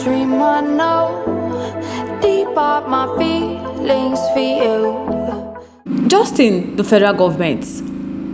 dream I know, deep up my feelings for you. Justin, the federal government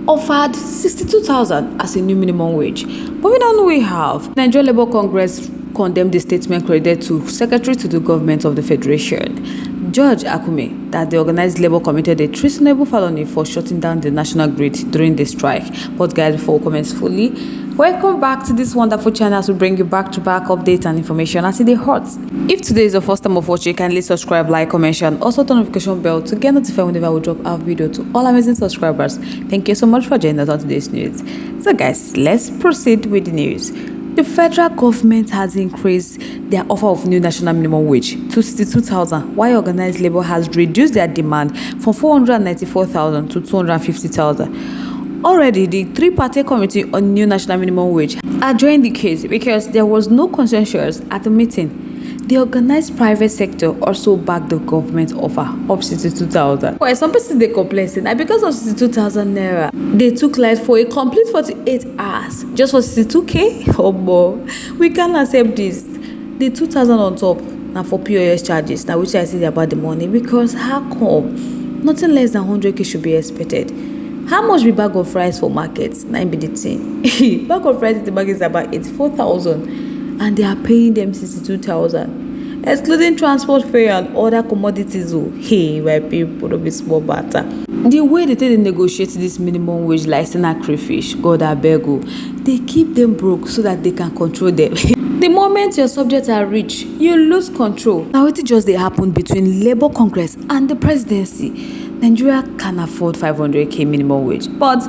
offered 62,000 as a new minimum wage. But we don't know we have. Nigeria Labour Congress condemned the statement credited to Secretary to the Government of the Federation, George Akume, that the organized labor committed a treasonable felony for shutting down the national grid during the strike. But guys, before we commence fully, welcome back to this wonderful channel as we bring you back-to-back updates and information as it hurts. If today is your first time of watching, kindly subscribe, like, comment, share, and also turn notification bell to get notified whenever we drop our video. To all amazing subscribers, thank you so much for joining us on today's news. So guys, let's proceed with the news. The federal government has increased their offer of new national minimum wage to 62,000, while organized labor has reduced their demand from 494,000 to 250,000. Already, the three-party committee on new national minimum wage adjourned the case because there was no consensus at the meeting. The organized private sector also backed the government offer of 62,000. Well, some persons they complain that because of 62,000 naira, they took light for a complete 48 hours just for 62k. Oh boy, we can't accept this. The 2,000 on top now for POS charges. Now, which I say about the money, because how come nothing less than 100k should be expected? How much be bag of rice for markets? 9 be the thing. Bag of rice in the market is about 84,000. And they are paying them 62,000, excluding transport fare and other commodities. Oh, hey, why people don't be small butter. The way they negotiate this minimum wage, like a crayfish, God I beg you, they keep them broke so that they can control them. The moment your subjects are rich, you lose control. Now it just they happen between Labour Congress and the presidency. Nigeria can afford 500k minimum wage, but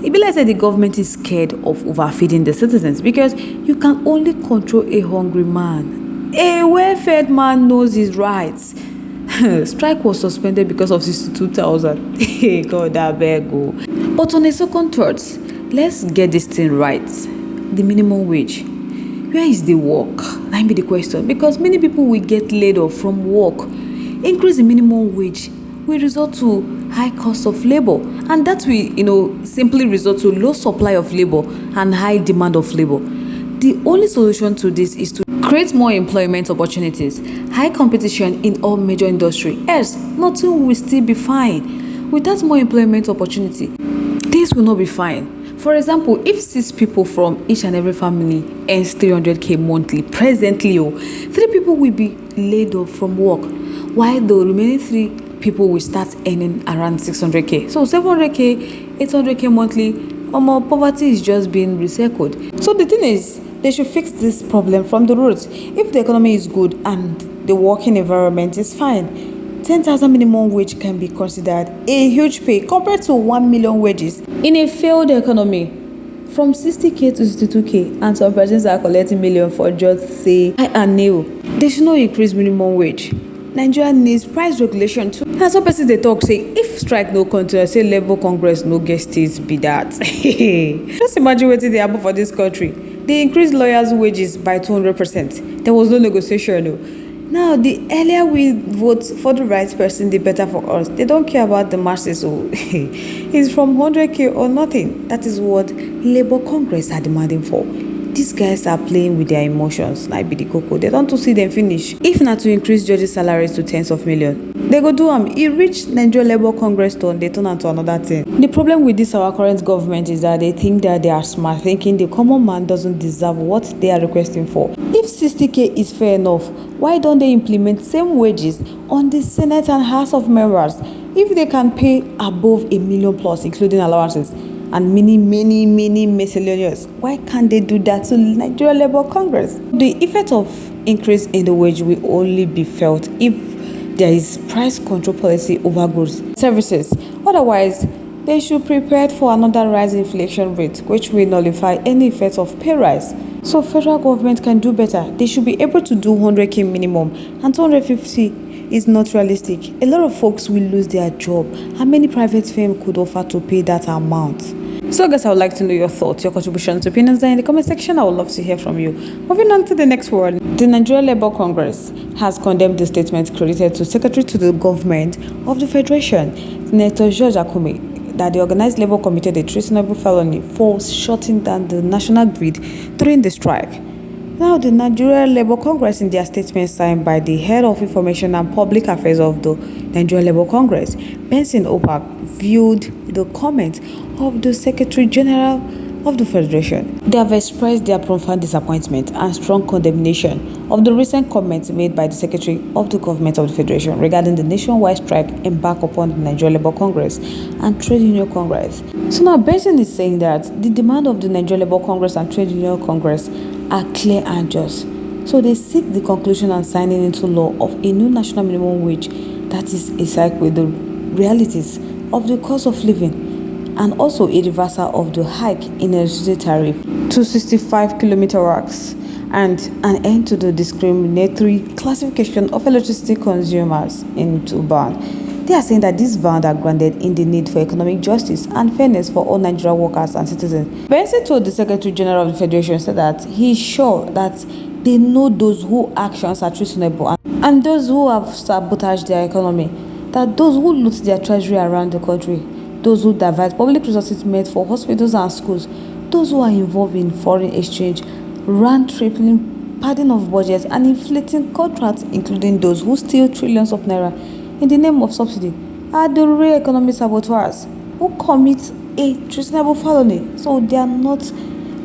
it be like the government is scared of overfeeding the citizens because you can only control a hungry man. A well-fed man knows his rights. Strike was suspended because of 62,000. Hey, God, I beg you. But on a second thought, let's get this thing right. The minimum wage. Where is the work? That be the question. Because many people will get laid off from work. Increase the minimum wage will result to high cost of labor, and that will simply result to low supply of labor and high demand of labor. The only solution to this is to create more employment opportunities, high competition in all major industry, else nothing will still be fine. Without more employment opportunity, things will not be fine. For example, if 6 people from each and every family earns 300k monthly, presently 3 people will be laid off from work, while the remaining 3 people will start earning around 600k. So 700k, 800k monthly, poverty is just being recycled. So the thing is, they should fix this problem from the roots. If the economy is good and the working environment is fine, 10,000 minimum wage can be considered a huge pay compared to 1 million wages in a failed economy. From 60k to 62k, and some persons are collecting million for just say I and nail. They should not increase minimum wage. Nigeria needs price regulation too. And some persons they talk say if strike no continue, say Labour Congress no get states be that. Just imagine what they happen for this country. They increased lawyers' wages by 200%. There was no negotiation. No. Now the earlier we vote for the right person, the better for us. They don't care about the masses. So it's from 100k or nothing. That is what Labour Congress are demanding for. These guys are playing with their emotions like be the cocoa. They don't to see them finish. If not to increase judges' salaries to tens of millions, they go do them. It reached Nigeria Labour Congress turn, they turn into another thing. The problem with this our current government is that they think that they are smart, thinking the common man doesn't deserve what they are requesting for. If 60k is fair enough, why don't they implement same wages on the Senate and House of Members? If they can pay above $1 million plus, including allowances, and many miscellaneous, why can't they do that to Nigeria Labour Congress? The effect of increase in the wage will only be felt if there is price control policy over goods services. Otherwise, they should prepare for another rise in inflation rate, which will nullify any effect of pay rise. So federal government can do better. They should be able to do 100k minimum, and 250 is not realistic. A lot of folks will lose their job, and many private firms could offer to pay that amount. So guys, I would like to know your thoughts, your contributions, opinions there in the comment section. I would love to hear from you. Moving on to the next one. The Nigeria Labour Congress has condemned the statement credited to Secretary to the Government of the Federation, Senator George Akume, that the organized labor committed a treasonable felony for shutting down the national grid during the strike. Now, the Nigerian Labour Congress, in their statement signed by the head of information and public affairs of the Nigerian Labour Congress, Benson Opak, viewed the comment of the Secretary General of the Federation. They have expressed their profound disappointment and strong condemnation of the recent comments made by the Secretary of the Government of the Federation regarding the nationwide strike embarked upon the Nigerian Labour Congress and Trade Union Congress. So now Benson is saying that the demand of the Nigerian Labour Congress and Trade Union Congress are clear and just. So they seek the conclusion and signing into law of a new national minimum wage that is a cycle with the realities of the cost of living, and also a reversal of the hike in electricity tariff to 65-kilometer racks, and an end to the discriminatory classification of electricity consumers into band. They are saying that these bans are grounded in the need for economic justice and fairness for all Nigerian workers and citizens. Benson told the Secretary General of the Federation said that he is sure that they know those whose actions are treasonable and those who have sabotaged their economy, that those who loot their treasury around the country, those who divert public resources meant for hospitals and schools, those who are involved in foreign exchange, round-tripping padding of budgets and inflating contracts, including those who steal trillions of naira in the name of subsidy, are the real economic saboteurs who commit a treasonable felony. So they are not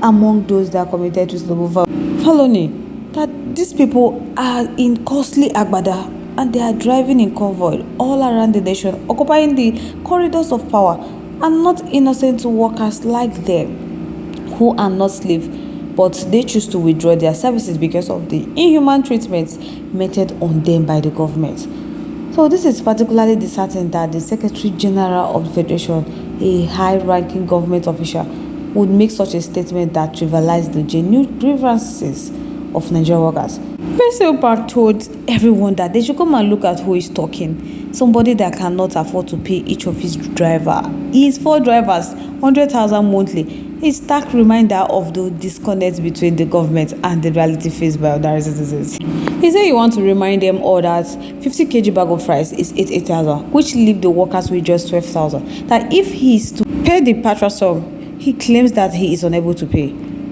among those that committed treasonable felony. That these people are in costly agbada and they are driving in convoy all around the nation, occupying the corridors of power, and not innocent workers like them who are not slaves, but they choose to withdraw their services because of the inhuman treatments meted on them by the government. So this is particularly disheartening that the Secretary General of the Federation, a high-ranking government official, would make such a statement that trivializes the genuine grievances of Nigerian workers. Benson Opak told everyone that they should come and look at who is talking. Somebody that cannot afford to pay each of his driver. His 4 drivers, 100,000 monthly. A stark reminder of the disconnect between the government and the reality faced by ordinary citizens. He said he wants to remind them all that 50 kg bag of rice is 88,000, which leave the workers with just 12,000. That if he is to pay the patron sum, he claims that he is unable to pay.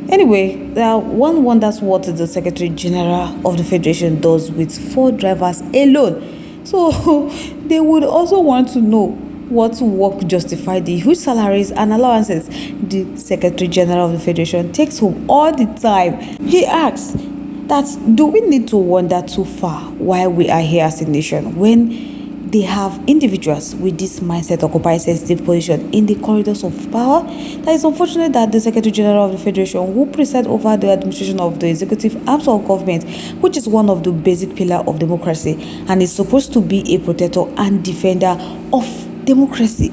Anyway, one wonders what the Secretary General of the Federation does with 4 drivers alone. So they would also want to know what work justify the huge salaries and allowances the Secretary General of the Federation takes home all the time. He asks that, do we need to wander too far while we are here as a nation when they have individuals with this mindset occupy sensitive position in the corridors of power? That is unfortunate that the Secretary General of the Federation, who presides over the administration of the executive arms of government, which is one of the basic pillars of democracy and is supposed to be a protector and defender of democracy,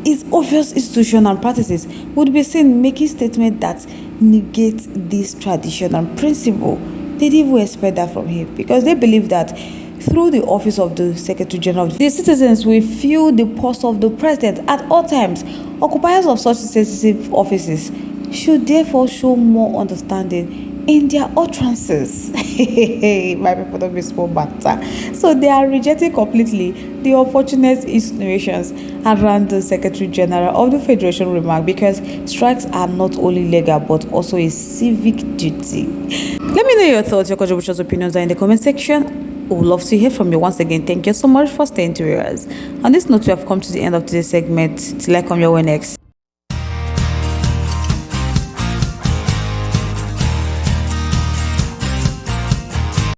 its obvious institution and practices, would be seen making statements that negate this tradition and principle. They didn't even expect that from him, because they believe that through the office of the Secretary General, the citizens will feel the pulse of the president at all times. Occupiers of such sensitive offices should therefore show more understanding in their utterances. My people don't be small matter. So they are rejecting completely the unfortunate insinuations around the Secretary General of the Federation remark, because strikes are not only legal but also a civic duty. Let me know your thoughts, your contributions, opinions are in the comment section. We would love to hear from you. Once again, thank you so much for staying to us. On this note, we have come to the end of today's segment. Till I come your way next.